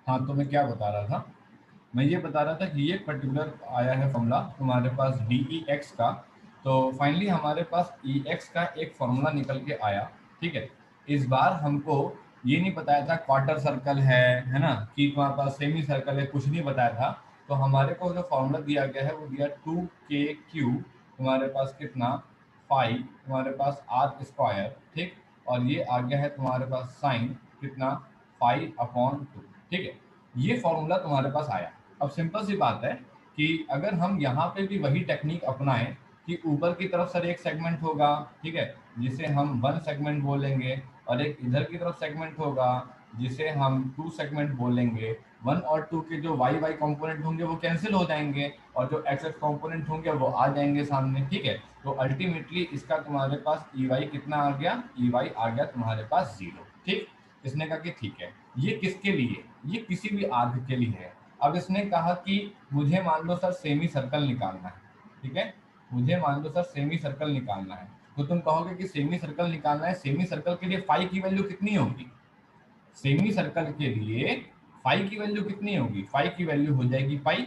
हाँ, तो मैं क्या बता रहा था, मैं ये बता रहा था कि ये पर्टिकुलर आया है फॉर्मूला तुम्हारे पास डी ई एक्स का। तो फाइनली हमारे पास ई एक्स का एक फॉर्मूला निकल के आया। ठीक है, इस बार हमको ये नहीं बताया था क्वार्टर सर्कल है ना, कि तुम्हारे पास सेमी सर्कल है, कुछ नहीं बताया था। तो हमारे को जो फॉर्मूला दिया गया है वो दिया 2k क्यू, तुम्हारे पास कितना, फाइव, तुम्हारे पास आर स्क्वायर। ठीक, और ये आ गया है तुम्हारे पास साइन कितना, 5/2। ठीक है, ये फॉर्मूला तुम्हारे पास आया। अब सिंपल सी बात है कि अगर हम यहाँ पे भी वही टेक्निक अपनाएं कि ऊपर की तरफ सर एक सेगमेंट होगा, ठीक है, जिसे हम वन सेगमेंट बोलेंगे, और एक इधर की तरफ सेगमेंट होगा जिसे हम टू सेगमेंट बोलेंगे। वन और टू के जो वाई वाई कंपोनेंट होंगे वो कैंसिल हो जाएंगे, और जो एक्स एक्स कंपोनेंट होंगे वो आ जाएंगे सामने। ठीक है, तो अल्टीमेटली इसका तुम्हारे पास ई वाई कितना आ गया, ई वाई आ गया तुम्हारे पास 0। ठीक, इसने कहा कि ठीक है, ये किसके लिए, ये किसी भी आर्क के लिए है। अब इसने कहा कि मुझे मान लो सर सेमी सर्कल निकालना है। ठीक है, मुझे मान लो सर सेमी सर्कल निकालना है। तो तुम कहोगे कि सेमी सर्कल निकालना है, सेमी सर्कल के लिए फाई की वैल्यू कितनी होगी, सेमी सर्कल के लिए फाई की वैल्यू कितनी होगी, फाई की वैल्यू हो जाएगी पाई।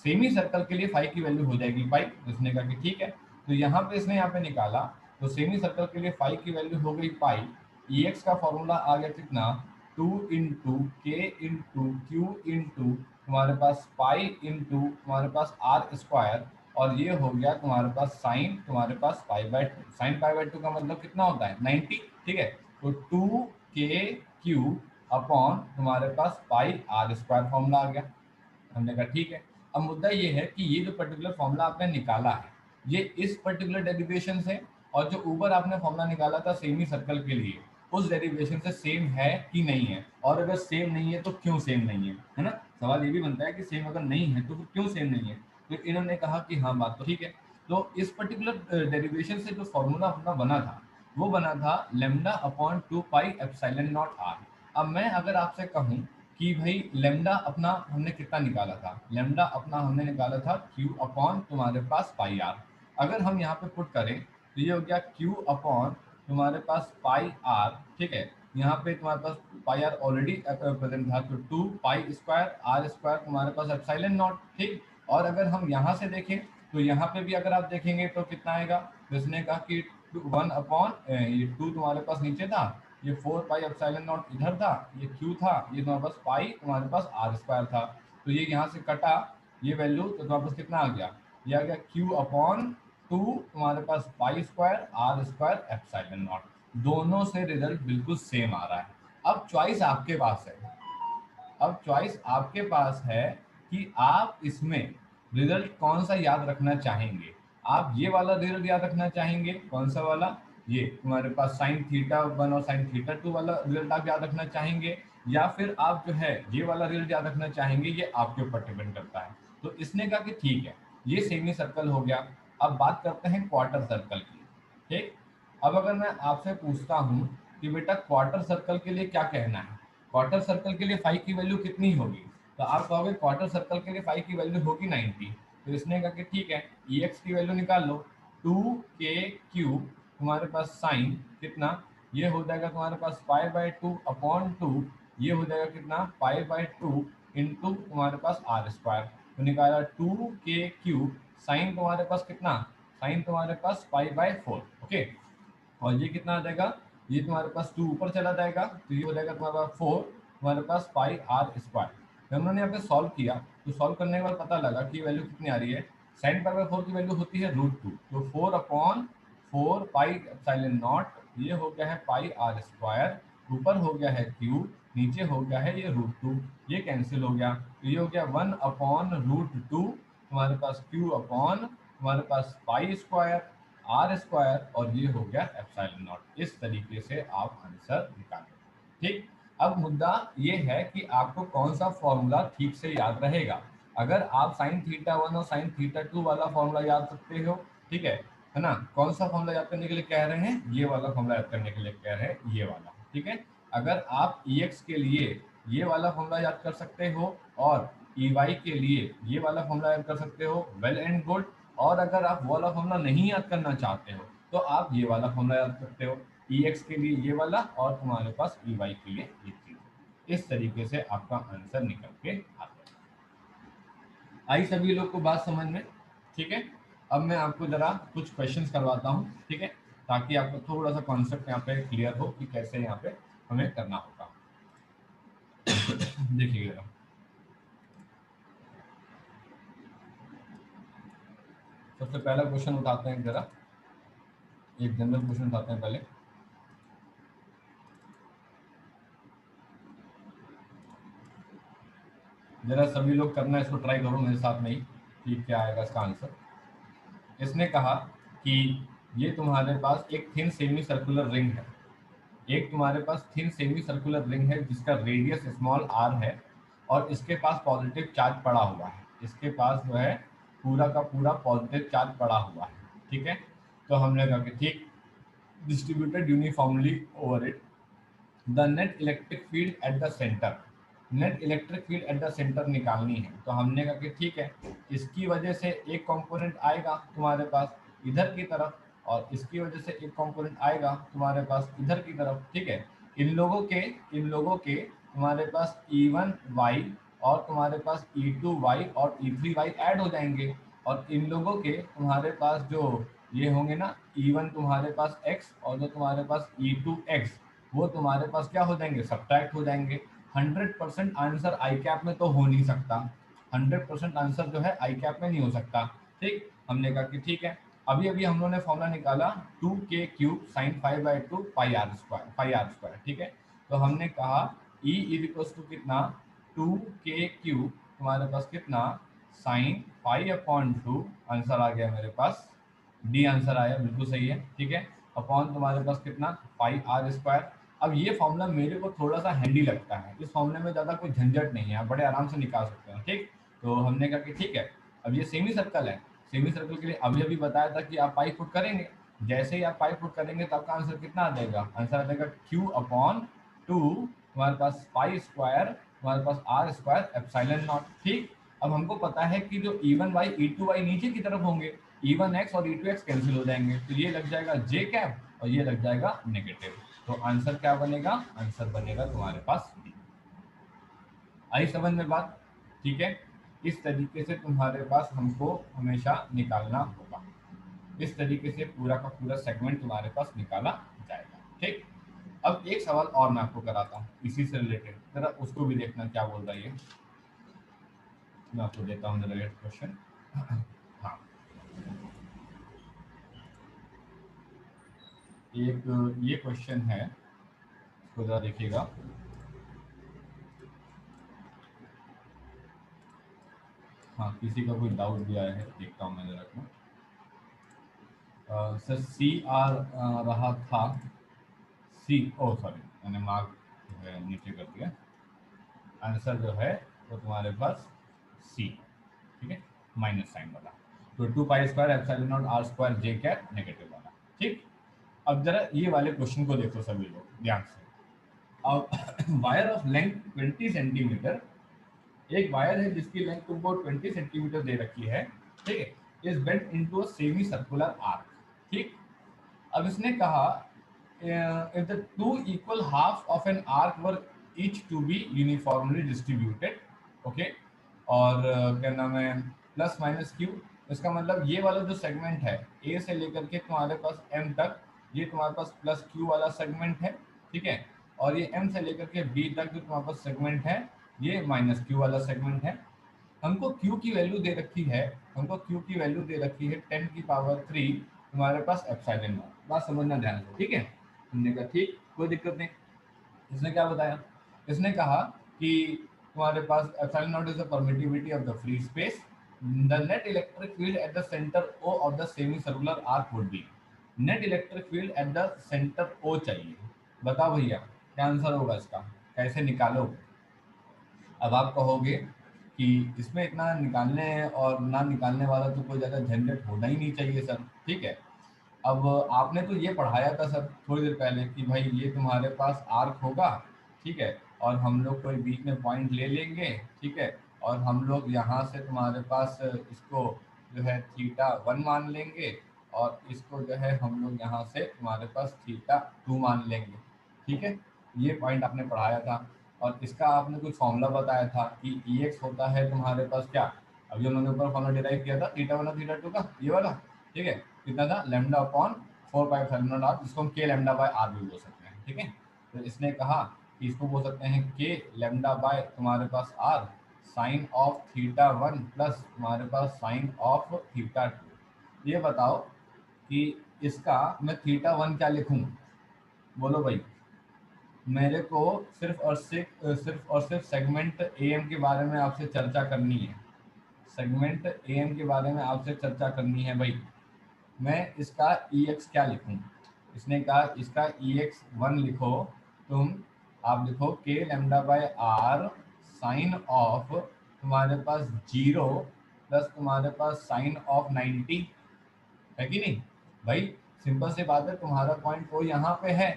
सेमी सर्कल के लिए फाई की वैल्यू हो जाएगी पाई। तो इसने कहा कि ठीक है, तो यहाँ पे इसने यहाँ पे निकाला, तो सेमी सर्कल के लिए फाई की वैल्यू हो गई पाई। ई एक्स का फॉर्मूला आ गया कितना, 2 × k × क्यू तुम्हारे पास पाई इंटू तुम्हारे पास आर स्क्वायर, और ये हो गया तुम्हारे पास साइन तुम्हारे पास पाई/2। साइन पाई/2 का मतलब कितना होता है, 90। ठीक है, तो 2k क्यू अपॉन तुम्हारे पास पाई आर स्क्वायर फॉर्मूला आ गया। हमने कहा ठीक है। अब मुद्दा ये है कि ये जो पर्टिकुलर फॉर्मूला आपने निकाला है, ये इस पर्टिकुलर डेरिवेशन से, और जो ऊपर आपने फॉर्मूला निकाला था सेमी सर्कल के लिए, उस डेरिवेशन से सेम है कि नहीं है, और अगर सेम नहीं है तो क्यों सेम नहीं है ना। सवाल ये भी बनता है कि सेम अगर नहीं है तो फिर क्यों सेम नहीं है। तो इन्होंने कहा कि हाँ, बात तो ठीक है। तो इस पर्टिकुलर डेरिवेशन से जो फॉर्मूला अपना बना था, वो बना था λ/2πε0r। अब मैं अगर आपसे कहूँ कि भाई लेमडा अपना हमने कितना निकाला था, लेमडा अपना हमने निकाला था क्यू अपॉन तुम्हारे पास पाई आर। अगर हम यहाँ पे पुट करें तो ये हो गया क्यू अपॉन तुम्हारे पास पाई आर। ठीक है, यहाँ पे तुम्हारे पास पाई आर ऑलरेडी प्रेजेंट था, तो 2 पाई स्क्वायर आर स्क्वायर तुम्हारे पास एप्सिलॉन नॉट। ठीक, और अगर हम यहाँ से देखें तो यहाँ पे भी अगर आप देखेंगे तो कितना आएगा, तो इसने कहा कि 1 अपॉन ये 2 तुम्हारे पास नीचे था, ये 4 पाई एप्सिलॉन नॉट इधर था, ये क्यू था, ये तुम्हारे पास पाई तुम्हारे पास आर स्क्वायर था। तो ये यहाँ से कटा ये वैल्यू, तो तुम्हारे पास कितना आ गया, ये आ गया क्यू अपॉन 2 तुम्हारे पास pi square R square epsilon naught. दोनों से रिजल्ट बिल्कुल सेम आ रहा है। अब चॉइस आपके पास है, अब चॉइस आपके पास है कि आप इसमें रिजल्ट कौन सा याद रखना चाहेंगे। आप ये वाला रिजल्ट याद रखना चाहेंगे, कौन सा वाला, ये तुम्हारे पास साइन थीटा 1 और साइन थीटा 2 वाला रिजल्ट आप याद रखना चाहेंगे, या फिर आप जो है ये वाला रिजल्ट याद रखना चाहेंगे, ये आपके ऊपर डिपेंड करता है। तो इसने कहा कि ठीक है, ये सेमी सर्कल हो गया। अब बात करते हैं क्वार्टर सर्कल की। ठीक, अब अगर मैं आपसे पूछता हूँ कि बेटा क्वार्टर सर्कल के लिए क्या कहना है, क्वार्टर सर्कल के लिए फाई की वैल्यू कितनी होगी, तो आप कहोगे क्वार्टर सर्कल के लिए फाई की वैल्यू होगी 90। तो इसने कहा कि ठीक है, ई एक्स की वैल्यू निकाल लो, 2k क्यू तुम्हारे पास साइन कितना, ये हो जाएगा तुम्हारे पास पाई/2 अपॉन 2, ये हो जाएगा कितना पाई/2 इंटू तुम्हारे पास आर स्क्वायर। तो निकाला 2k क्यू साइन तुम्हारे पास कितना, साइन तुम्हारे पास पाई/4। ओके, और ये कितना आ जाएगा, ये तुम्हारे पास 2 ऊपर चला जाएगा, तो ये हो जाएगा तुम्हारे पास 4 तुम्हारे पास पाई आर स्क्वायर। जब हमने यहाँ पे सॉल्व किया तो सॉल्व करने के बाद पता लगा कि वैल्यू कितनी आ रही है, साइन पाई/4 की वैल्यू होती है √2, तो 4/4 पाई एप्सिलॉन नॉट, ये हो गया है पाई आर स्क्वायर, ऊपर हो गया है क्यू, नीचे हो गया है ये √2, ये कैंसिल हो गया, तो ये हो गया 1/√2 तुम्हारे पास क्यू अपॉन तुम्हारे पास पाई स्क्वायर आर स्क्वायर, और ये हो गया एप्सिलॉन नॉट। इस तरीके से आप आंसर निकालें। ठीक, अब मुद्दा ये है कि आपको कौन सा फॉर्मूला ठीक से याद रहेगा। अगर आप साइन थीटा 1 और साइन थीटा 2 वाला फॉर्मूला याद रखते हो, ठीक है ना, कौन सा फॉर्मूला याद करने के लिए कह रहे हैं, ये वाला फॉर्मूला याद करने के लिए कह रहे हैं, ये वाला। ठीक है, अगर आप ई एक्स के लिए ये वाला फॉर्मूला याद कर सकते हो, और ई वाई के लिए ये वाला फॉर्मूला याद कर सकते हो, वेल एंड गुड। और अगर आप वो वाला फॉर्मूला नहीं याद करना चाहते हो तो आप ये वाला फॉर्मूला याद करते हो, ई एक्स के लिए ये वाला, और तुम्हारे पास ई वाई के लिए ये चीज। इस तरीके से आपका आंसर निकल के आता है। आई सभी लोग को बात समझ में? ठीक है। अब मैं आपको जरा कुछ क्वेश्चंस करवाता हूँ, ठीक है, ताकि आपको थोड़ा सा कॉन्सेप्ट यहाँ पे क्लियर हो कि कैसे यहाँ पे हमें करना होगा। देखिए जरा, सबसे पहला क्वेश्चन उठाते हैं जरा, एक जनरल क्वेश्चन उठाते हैं पहले। जरा सभी लोग करना, इसको ट्राई करो मेरे साथ में ही कि क्या आएगा इसका आंसर। इसने कहा कि ये तुम्हारे पास एक थिन सेमी सर्कुलर रिंग है, एक तुम्हारे पास थिन सेमी सर्कुलर रिंग है जिसका रेडियस स्मॉल आर है, और इसके पास पॉजिटिव चार्ज पड़ा हुआ है, इसके पास जो है पूरा का पूरा पॉजिटिव चार्ज पड़ा हुआ है, ठीक है। तो हमने कहा कि ठीक, distributed uniformly over it, the net electric field at the centre, net electric field at the centre निकालनी है। तो हमने कहा कि ठीक है, इसकी वजह से एक कंपोनेंट आएगा तुम्हारे पास इधर की तरफ, और इसकी वजह से एक कंपोनेंट आएगा तुम्हारे पास इधर की तरफ, ठीक है। इन लोगों के तुम्हारे पास E1y और तुम्हारे पास E2y और E3y ऐड हो जाएंगे, और इन लोगों के तुम्हारे पास जो ये होंगे ना, E1 तुम्हारे पास x और जो तुम्हारे पास E2x, वो तुम्हारे पास क्या हो जाएंगे, सब्ट्रैक्ट हो जाएंगे। 100% आंसर आई कैप में तो हो नहीं सकता, 100% आंसर जो है आई कैप में नहीं हो सकता, ठीक। हमने कहा कि ठीक है, अभी अभी हम लोगों ने फॉर्मूला निकाला 2k³ sign 5/2 pi are square, ठीक है। तो हमने कहा E इज इक्वल टू कितना, 2k³ तुम्हारे पास कितना, साइन 5/2, आंसर आ गया मेरे पास, डी आंसर आया, बिल्कुल सही है, ठीक है। अपॉन तुम्हारे पास कितना, पाई आर स्क्वायर। अब ये फॉर्मूला मेरे को थोड़ा सा हैंडी लगता है, इस फॉर्मूले में ज़्यादा कोई झंझट नहीं है, आप बड़े आराम से निकाल सकते हो, ठीक। तो हमने कहा कि ठीक है, अब ये सेमी सर्कल है, सेमी सर्कल के लिए अभी अभी बताया था कि आप पाई पुट करेंगे, जैसे ही आप पाई पुट करेंगे तो आपका आंसर कितना आ जाएगा, आंसर आ जाएगा Q/2, तुम्हारे पास पाई स्क्वायर, तुम्हारे पास R² एप्सिलॉन नॉट, ठीक। अब हमको पता है कि जो E1y E2y नीचे की तरफ होंगे, E1x और E2x कैंसिल हो जाएंगे, तो ये लग जाएगा जे कैप और ये लग जाएगा नेगेटिव। तो आंसर क्या बनेगा, आंसर बनेगा तुम्हारे पास डी। आई समझ में बात? ठीक है। इस तरीके से तुम्हारे पास हमको हमेशा निकालना होगा, इस तरीके से पूरा का पूरा सेगमेंट तुम्हारे पास निकाला जाएगा, ठीक। अब एक सवाल और मैं आपको कराता हूँ इसी से रिलेटेड, जरा उसको भी देखना क्या बोल रहा है, मैं आपको देता हूँ जरा क्वेश्चन। हाँ, एक ये क्वेश्चन है, इसको जरा देखिएगा। हाँ, किसी का कोई डाउट भी आया है, देखता हूँ मैं जरा। सर सी आ रहा था, सी, ओ सॉरी, मैंने मार्क जो है नीचे कर दिया, आंसर जो है वो तुम्हारे पास सी, ठीक है, माइनस साइन वाला। तो 2 pi square epsilon naught r square j cap negative वाला, ठीक। अब जरा ये वाले क्वेश्चन को देखो सभी लोग ध्यान से। अब वायर ऑफ लेंथ 20 सेंटीमीटर, एक वायर है जिसकी लेंथ तुमको 20 सेंटीमीटर दे रखी है, ठीक है, is bent into a semi circular arc, ठीक। अब इसने कहा if the two equal half of an arc were each to be uniformly distributed, okay, और क्या नाम है, प्लस माइनस क्यू, इसका मतलब ये वाला जो सेगमेंट है ए से लेकर के तुम्हारे पास एम तक, ये तुम्हारे पास प्लस क्यू वाला सेगमेंट है, ठीक है, और ये एम से लेकर के बी तक जो तुम्हारे पास सेगमेंट है, ये माइनस क्यू वाला सेगमेंट है। हमको Q की वैल्यू दे रखी है, हमको Q की वैल्यू दे रखी है 10⁻³ तुम्हारे पास एप्सिलॉन नॉट, बात समझना ध्यान से, ठीक है। हमने कहा ठीक, कोई दिक्कत नहीं। इसने क्या बताया, इसने कहा कि तुम्हारे पास epsilon naught is the permittivity of the free space, the net electric field at the centre O of the semi circular arc would be, net electric field at the centre O चाहिए। बताओ भैया क्या answer होगा इसका, कैसे निकालो। अब आप कहोगे कि इसमें इतना निकालने और ना निकालने वाला तो कोई ज़्यादा झंझट होना ही नहीं चाहिए सर, ठीक है। अब आपने तो ये पढ़ाया था सर थोड़ी देर पहले कि भाई ये तुम्हारे पास आर्क होगा, ठीक है, और हम लोग कोई बीच में पॉइंट ले लेंगे, ठीक है, और हम लोग यहाँ से तुम्हारे पास इसको जो है θ1 मान लेंगे, और इसको जो है हम लोग यहाँ से तुम्हारे पास θ2 मान लेंगे, ठीक है। ये पॉइंट आपने पढ़ाया था। और इसका आपने कुछ फॉर्मूला बताया था कि ई एक्स होता है तुम्हारे पास क्या, अभी उन्होंने ऊपर फॉर्मूला डिराइव किया था थीटा वन और थीटा टू का, ये वाला, ठीक है, कितना था, lambda upon 4 pi epsilon naught r, जिसको हम के लैम्डा बाय आर भी बोल सकते हैं, ठीक है। तो इसने कहा कि इसको बोल सकते हैं के लैम्डा बाय तुम्हारे पास R sine of theta one plus तुम्हारे पास साइन ऑफ थीटा टू। ये बताओ कि इसका मैं थीटा वन क्या लिखूं, बोलो भाई। मेरे को सिर्फ और सिर्फ सेगमेंट ए एम के बारे में आपसे चर्चा करनी है, सेगमेंट ए एम के बारे में आपसे चर्चा करनी है भाई। मैं इसका ई एक्स क्या लिखूं, इसने कहा इसका ई एक्स वन लिखो तुम, आप लिखो k lambda by r sine of तुम्हारे पास जीरो प्लस तुम्हारे पास साइन ऑफ 90, है कि नहीं भाई। सिंपल सी बात है, तुम्हारा पॉइंट ओ यहाँ पे है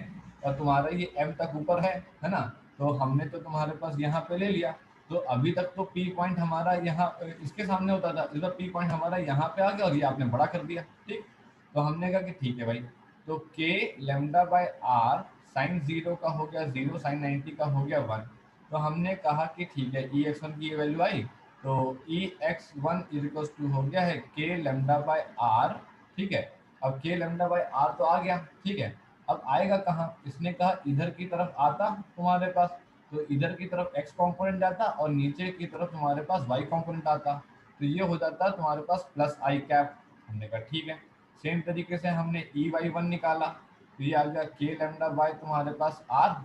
और तुम्हारा ये एम तक ऊपर है ना। तो हमने तो तुम्हारे पास यहाँ पे ले लिया, तो अभी तक तो पी पॉइंट हमारा यहाँ इसके सामने होता था, इधर पी पॉइंट हमारा यहाँ पे आ गया और ये आपने बड़ा कर दिया, ठीक। तो हमने कहा कि ठीक है भाई, तो k lambda by r sine zero का हो गया जीरो, साइन 90 का हो गया वन। तो हमने कहा कि ठीक है, ई एक्स वन की वैल्यू आई, तो E X one is equal to हो गया है के लेमडा बाय आर, ठीक है। अब के लेमडा बाय आर तो आ गया, ठीक है। अब आएगा कहाँ, इसने कहा इधर की तरफ आता तुम्हारे पास, तो इधर की तरफ x कंपोनेंट जाता और नीचे की तरफ तुम्हारे पास y कंपोनेंट आता, तो ये हो जाता तुम्हारे पास प्लस आई कैप। हमने कहा ठीक है। सेम तरीके से हमने ई वाई वन निकाला, तो ये आ गया के लेमडा बाय तुम्हारे पास आर,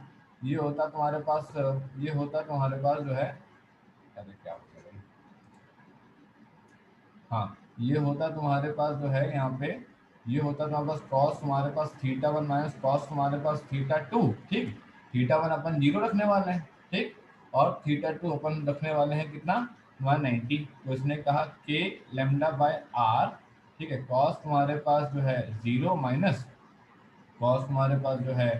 ये होता तुम्हारे पास, ये होता तुम्हारे पास जो है, अरे क्या होता है, हाँ ये होता तुम्हारे पास जो है यहाँ पे, ये होता तुम्हारे पास कॉस तुम्हारे पास थीटा वन माइनस कॉस तुम्हारे पास थीटा टू, ठीक। थीटा वन अपन जीरो रखने वाले हैं, ठीक, और थीटा टू अपन रखने वाले हैं कितना, 190। तो इसने कहा के लेमडा बाय आर, ठीक है, कॉस तुम्हारे पास जो है जीरो माइनस कॉस तुम्हारे पास जो है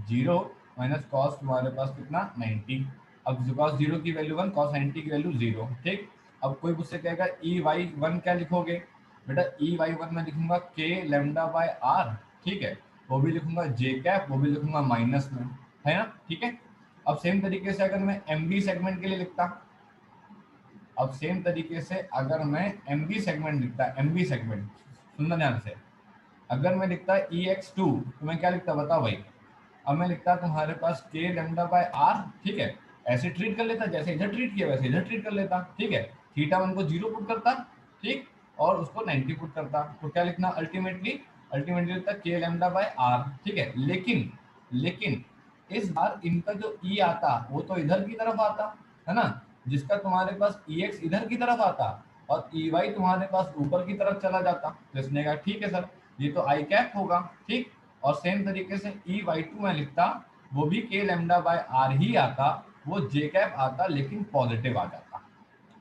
जीरो माइनस कॉस तुम्हारे पास कितना 90। अब कॉस जीरो की वैल्यू वन, कॉस 90 की वैल्यू जीरो, ठीक। अब कोई मुझसे कहेगा ई वाई वन क्या लिखोगे, बेटा ई वाई वन में लिखूंगा के लेमडा बाय आर, ठीक है, वो भी लिखूंगा जे कैप, वो भी लिखूंगा माइनस में, है ना, ठीक है। अब सेम तरीके से अगर मैं एम बी सेगमेंट के लिए लिखता, अब सेम तरीके से अगर मैं एम बी सेगमेंट लिखता, एम बी सेगमेंट सुनना ध्यान से, अगर मैं लिखता ई एक्स टू तो मैं क्या लिखता बताओ भाई। अब मैं लिखता तुम्हारे पास के लेमडा बाय आर, ठीक है, ऐसे ट्रीट कर लेता, जैसे इधर ट्रीट किया वैसे इधर ट्रीट कर लेता, ठीक है। थीटा वन को जीरो पुट करता, ठीक, और उसको 90 पुट करता, तो क्या लिखना अल्टीमेटली, अल्टीमेटली लिखता के लेमडा बाय आर, ठीक है। लेकिन लेकिन इस बार इनका जो ई आता वो तो इधर की तरफ आता, है ना, जिसका तुम्हारे पास ई एक्स इधर की तरफ आता और ई वाई तुम्हारे पास ऊपर की तरफ चला जाता। तो इसने कहा ठीक है सर, ये तो आई कैप होगा, ठीक। और सेम तरीके से ई वाई टू में लिखता, वो भी के लेमडा बाय आर ही आता, वो जे कैप आता लेकिन पॉजिटिव आ जाता,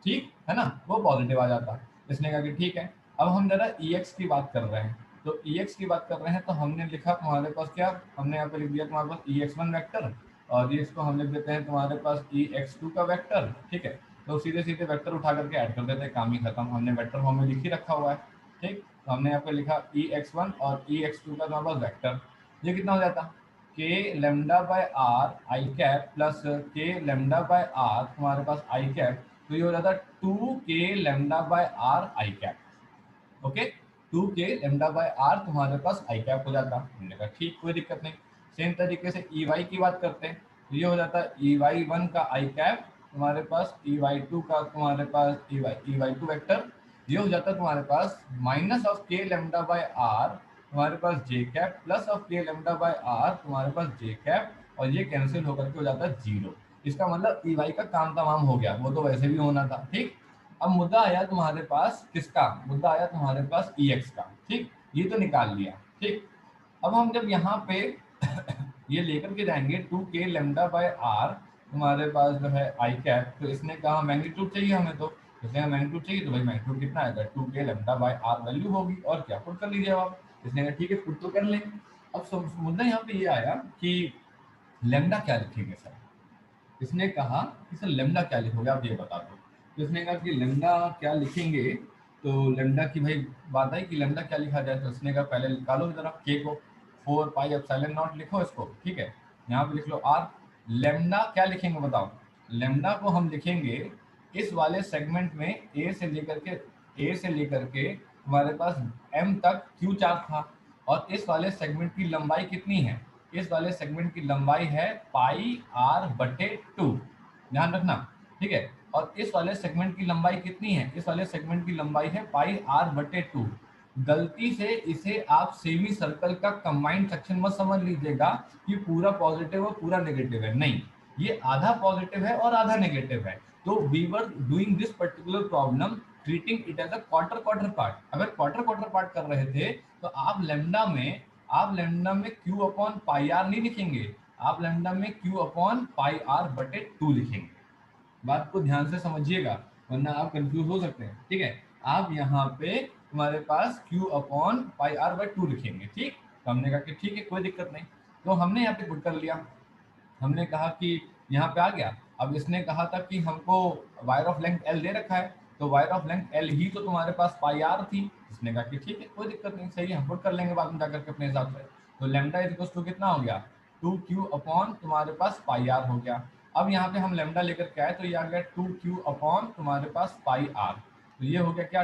ठीक है ना, वो पॉजिटिव आ जाता। इसने कहा कि ठीक है। अब हम जरा ई एक्स की बात कर रहे हैं, तो ई एक्स की बात कर रहे हैं तो हमने लिखा तुम्हारे पास क्या, हमने यहाँ पे लिख दिया तुम्हारे पास ई एक्स वन वैक्टर, और ये इसको हम लिख देते हैं तुम्हारे पास ई एक्स टू का वैक्टर, ठीक है। तो सीधे सीधे वैक्टर उठा करके ऐड कर देते हैं, काम ही खत्म, हमने वैक्टर फॉर्म में लिख ही रखा हुआ है, ठीक। तो हमने यहाँ पे लिखा ई एक्स वन और ई एक्स टू का तुम्हारे पास वैक्टर, ये कितना हो जाता, के lambda by r i cap plus के लेमडा बाय आर तुम्हारे पास आई कैप, तो ये हो जाता two k lambda by r i cap, okay. Two k lambda by r तुम्हारे पास आई कैप हो जाता। हमने कहा ठीक, कोई दिक्कत नहीं। सेम तरीके से ई वाई की बात करते हैं, तो ये हो जाता है ई वाई वन का आई कैप तुम्हारे पास, ई वाई टू का तुम्हारे पास ई वाई टू वैक्टर, ये हो जाता है तुम्हारे पास माइनस ऑफ के लेमडा बाय आर तुम्हारे पास जे कैप प्लस ऑफ के लेमडा बाय आर तुम्हारे पास जे कैप, और ये कैंसिल होकर के हो जाता है जीरो। इसका मतलब ई वाई का काम तमाम हो गया, वो तो वैसे भी होना था, ठीक। अब मुद्दा आया तुम्हारे पास किसका, मुद्दा आया तुम्हारे पास ई एक्स का, ठीक, ये तो निकाल लिया, ठीक। अब हम जब यहाँ पे ये लेकर के जाएंगे to k lambda by r तुम्हारे पास जो है आई कैप, तो इसने कहा मैग्नीट्यूड चाहिए हमें, तो इसने मैग्नीट्यूड चाहिए, तो भाई मैग्नीट्यूड कितना आएगा, to k lambda by are value होगी, और क्या पुट कर लीजिए आप। इसने कहा ठीक है, पुट तो कर लें। अब मुद्दा यहाँ पे ये आया कि लेमडा क्या लिखेंगे सर, इसने कहा कि सर लेमडा क्या लिखोगे आप ये बता दो। तो इसने कहा कि लेमडा क्या लिखेंगे, तो लेमडा की भाई बात आई कि लेमडा क्या लिखा जाए, तो इसने कहा पहले निकालो जरा के को, 4 पाई एप्सिलॉन नॉट लिखो इसको, ठीक है, यहाँ पे लिख लो आर, लेमडा क्या लिखेंगे बताओ? लेमडा को हम लिखेंगे इस वाले सेगमेंट में ए से लेकर के हमारे पास एम तक क्यू चार्ज था, और इस वाले सेगमेंट की लंबाई कितनी है? इस वाले सेगमेंट की लंबाई है पाई आर बटे 2, ध्यान रखना, ठीक है। और इस वाले सेगमेंट की लंबाई कितनी है? इस वाले सेगमेंट की लंबाई है पाई आर बटे 2। गलती से इसे आप सेमी सर्कल का कंबाइंड सेक्शन मत समझ लीजिएगा कि पूरा पॉजिटिव और पूरा नेगेटिव है, नहीं, ये आधा पॉजिटिव है और आधा नेगेटिव है। तो we were doing this particular problem treating it as a quarter quarter part. अगर क्वार्टर क्वार्टर पार्ट कर रहे थे तो आप लेमडा में क्यू अपॉन पाई आर नहीं लिखेंगे, आप लेमडा में क्यू अपॉन पाई आर बटे 2 लिखेंगे। बात को ध्यान से समझिएगा, वरना आप कंफ्यूज हो सकते हैं, ठीक है। आप यहाँ पे तुम्हारे पास q upon pi r by 2 लिखेंगे, ठीक। तो हमने कहा कि ठीक है, कोई दिक्कत नहीं। तो हमने यहाँ पे पुट कर लिया, हमने कहा कि यहाँ पे आ गया। अब इसने कहा था कि हमको वायर ऑफ लेंथ एल दे रखा है, तो वायर ऑफ लेंथ एल ही तो तुम्हारे पास पाई आर थी। इसने कहा कि ठीक है, कोई दिक्कत नहीं, सही है, हम पुट कर लेंगे बाद में जाकर के अपने हिसाब से। तो लेमडा इज इक्वल टू कितना हो गया? 2q अपॉन तुम्हारे पास पाई आर हो गया। अब यहाँ पे हम लेमडा लेकर के आए तो ये आ गया 2q अपॉन तुम्हारे पास पाई आर। तो ये हो गया क्या,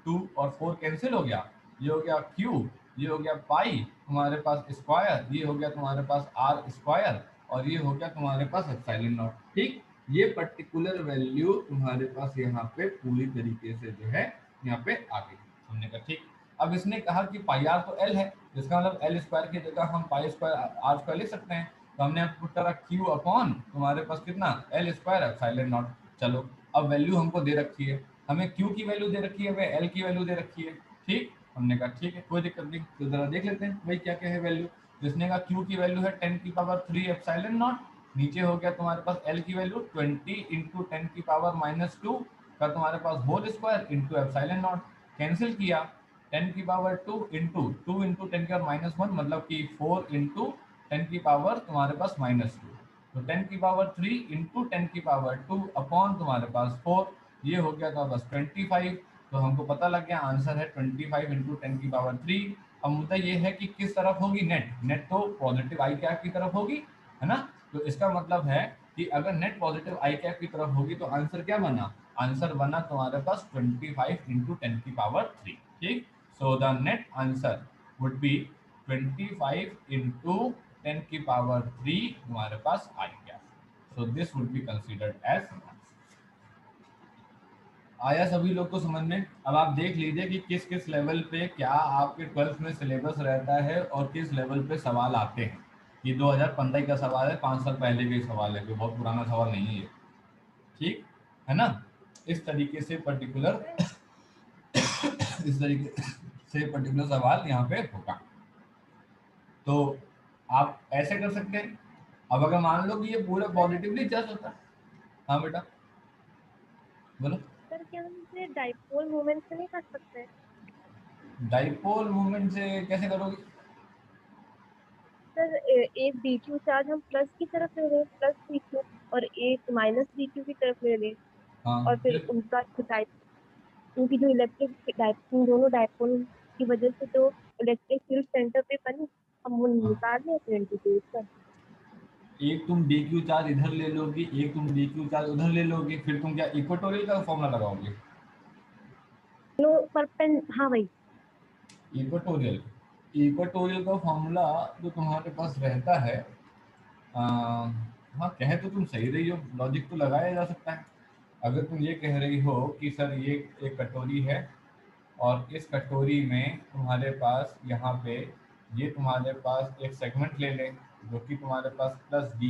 2 और 4 कैंसिल हो गया, ये हो गया q, ये हो गया पाई तुम्हारे पास स्क्वायर, ये हो गया तुम्हारे पास आर स्क्वायर, और ये हो गया तुम्हारे पास एप्सिलॉन नॉट, ठीक। ये पर्टिकुलर वैल्यू तुम्हारे पास यहाँ पे पूरी तरीके से जो है यहाँ पे आ गई। हमने कहा ठीक। अब इसने कहा कि पाई आर तो एल है, इसका मतलब एल स्क्वायर की जगह हम पाई स्क्वायर आर स्क्वायर लिख सकते हैं। तो हमने यहाँ पुट करा क्यू अपॉन तुम्हारे पास कितना, एल स्क्वायर एप्सिलॉन नॉट। चलो, अब वैल्यू हमको दे रखी है, हमें क्यू की वैल्यू दे रखी है, वह एल की वैल्यू दे रखी है, ठीक। हमने कहा ठीक है, कोई दिक्कत नहीं। तो जरा देख लेते हैं भाई क्या क्या है वैल्यू। जिसने कहा क्यू की वैल्यू है 10⁻³ एप्सिलॉन नॉट, नीचे हो गया तुम्हारे पास एल की वैल्यू 20 इंटू 10⁻⁻2 का तुम्हारे पास whole square into epsilon naught. Cancel किया, 10⁻2 इंटू 2 इंटू 10⁻⁻1 मतलब कि 4 इंटू 10⁻⁻ तुम्हारे पास -2, तो 10⁻³ इंटू 10⁻2 अपॉन तुम्हारे पास 4, ये हो गया था बस 25। तो हमको पता लग गया आंसर है 25 इंटू 10⁻3। अब मुद्दा ये है कि किस तरफ होगी नेट, नेट तो पॉजिटिव आई कैप की तरफ होगी, है ना। तो इसका मतलब है कि अगर नेट पॉजिटिव आई कैप की तरफ होगी तो आंसर क्या बना, आंसर बना तुम्हारे पास 25 इंटू 10⁻3, ठीक। So the net answer would be 25 into 10⁻3 तुम्हारे पास I cap. So this would be considered as. आया सभी लोग को समझ में? अब आप देख लीजिए कि किस किस लेवल पे क्या आपके 12th में सिलेबस रहता है और किस लेवल पे सवाल आते हैं। ये 2015 का सवाल है, 5 साल पहले का ही सवाल है, कोई बहुत पुराना सवाल नहीं है ये, ठीक है ना। इस तरीके से पर्टिकुलर इस तरीके से पर्टिकुलर सवाल यहाँ पे होगा। तो आप ऐसे कर सकते हैं। अब अगर मान लो कि ये पूरा सर पॉजिटिवली जज होता है। हाँ बेटा, बोलो। सर क्या हम इसे डाइपोल मोमेंट से नहीं कर सकते? डाइपोल मूवमेंट से कैसे करोगे? सर एक dq चार्ज हम प्लस की तरफ ले रहे हैं, प्लस dq, और एक माइनस dq की तरफ ले रहे हैं, हाँ और फिर फिर उनका जो उनकी जो उन दोनों डाइपोल की वजह से जो इलेक्ट्रिक फील्ड सेंटर पे बनी, हम वो हाँ, निकाल रहे हैं इंटीग्रेट कर। एक तुम डी क्यू चार्ज इधर ले लोगे, एक तुम डी क्यू चार्ज उधर ले लोगे, फिर तुम क्या इक्वेटोरियल का फॉर्मूला लगाओगे? नो परपेंड, हाँ भाई। इक्वेटोरियल, इक्वेटोरियल का फॉर्मूला जो तुम्हारे पास रहता है, हाँ कहे तो तुम सही रही हो, लॉजिक तो लगाया जा सकता है। अगर तुम ये कह रही हो कि सर ये एक कटोरी है और इस कटोरी में तुम्हारे पास यहाँ पे ये तुम्हारे पास एक सेगमेंट ले लें जो कि तुम्हारे पास प्लस डी